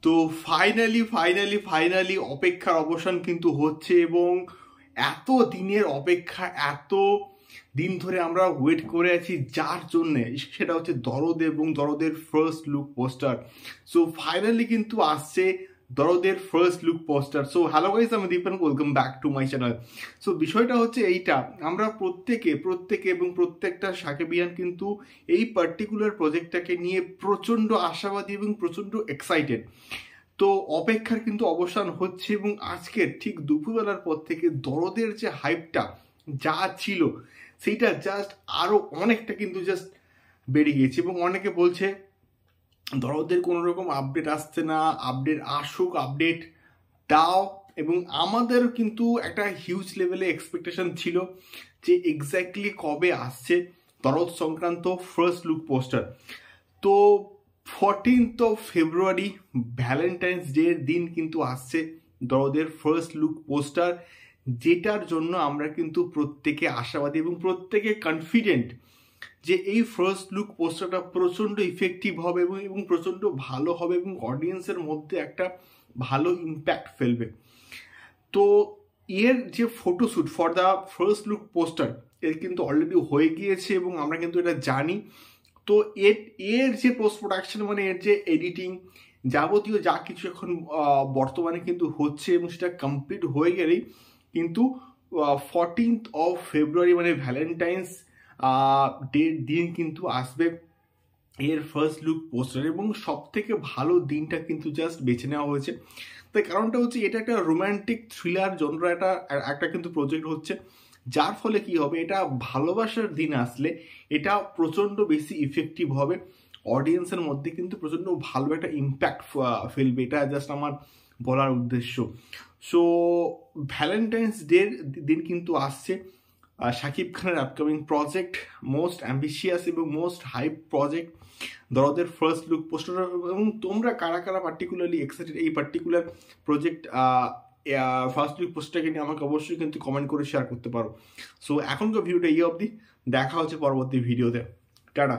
তো ফাইনালি অপেক্ষার অবসান কিন্তু হচ্ছে, এবং এত দিনের অপেক্ষা, এত দিন ধরে আমরা ওয়েট করে আছি যার জন্যে, সেটা হচ্ছে দরদ এবং দরদের first look poster. So finally কিন্তু আসছে দরদের first look poster. So hello guys, আমি Dipen, welcome back to my channel. So বিষয়টা হচ্ছে এইটা, আমরা প্রত্যেকে এবং প্রত্যেকটা সাকিবিয়ান কিন্তু এই পার্টিকুলার প্রজেক্টটাকে নিয়ে প্রচণ্ড আশাবাদী এবং প্রচণ্ড এক্সাইটেড। তো অপেক্ষার কিন্তু অবসান হচ্ছে, এবং আজকের ঠিক দুপুরবেলার পর থেকে দরদের যে হাইপটা যা ছিল সেইটা জাস্ট আরো অনেকটা কিন্তু জাস্ট বেড়ে গিয়েছে, এবং অনেকে বলছে দরদের কোনো রকম আপডেট আসছে না, আপডেট আসুক, আপডেট দাও। এবং আমাদের কিন্তু একটা হিউজ লেভেলে এক্সপেকটেশন ছিল যে এক্স্যাক্টলি কবে আসছে দরদ সংক্রান্ত ফার্স্ট লুক পোস্টার। তো 14th of February Valentine's day এর দিন কিন্তু আসছে দরদের ফার্স্ট লুক পোস্টার, যেটার জন্য আমরা কিন্তু প্রত্যেকে আশাবাদী এবং প্রত্যেকে কনফিডেন্ট যে এই ফার্স্ট লুক পোস্টারটা প্রচণ্ড ইফেক্টিভ হবে এবং প্রচণ্ড ভালো হবে এবং অডিয়েন্সের মধ্যে একটা ভালো ইম্প্যাক্ট ফেলবে। তো এর যে photoshoot for the first look poster এর কিন্তু অলরেডি হয়ে গিয়েছে, এবং আমরা কিন্তু এটা জানি। তো এর যে পোস্ট প্রোডাকশন, মানে এর যে এডিটিং যাবতীয় যা কিছু এখন বর্তমানে কিন্তু হচ্ছে, এবং সেটা কমপ্লিট হয়ে গেলেই কিন্তু 14th of February মানে ভ্যালেন্টাইন্স ডের দিন কিন্তু আসবে এর ফার্স্ট লুক পোস্টার। এবং সব থেকে ভালো দিনটা কিন্তু জাস্ট বেছে নেওয়া হয়েছে। তাই কারণটা হচ্ছে এটা একটা রোম্যান্টিক থ্রিলার জনরা একটা কিন্তু প্রজেক্ট হচ্ছে, যার ফলে কি হবে, এটা ভালোবাসার দিন আসলে এটা প্রচণ্ড বেশি ইফেক্টিভ হবে, অডিয়েন্সের মধ্যে কিন্তু প্রচণ্ড ভালো একটা ইম্প্যাক্ট ফেলবে, এটা জাস্ট আমার বলার উদ্দেশ্য। সো ভ্যালেন্টাইন্স ডের দিন কিন্তু আসছে শাকিব খানের আপকামিং প্রজেক্ট, মোস্ট অ্যাম্বিশিয়াস এবং মোস্ট হাইপ প্রজেক্ট দরদের ফার্স্ট লুক পোস্টার। এবং তোমরা কারা কারা পার্টিকুলারলি এক্সাইটেড এই পার্টিকুলার প্রজেক্ট ফার্স্ট লুক পোস্টারকে নিয়ে আমাকে অবশ্যই কিন্তু কমেন্ট করে শেয়ার করতে পারো। সো এখনকার ভিডিওটা এই অবধি, দেখা হচ্ছে পরবর্তী ভিডিওতে। টাটা।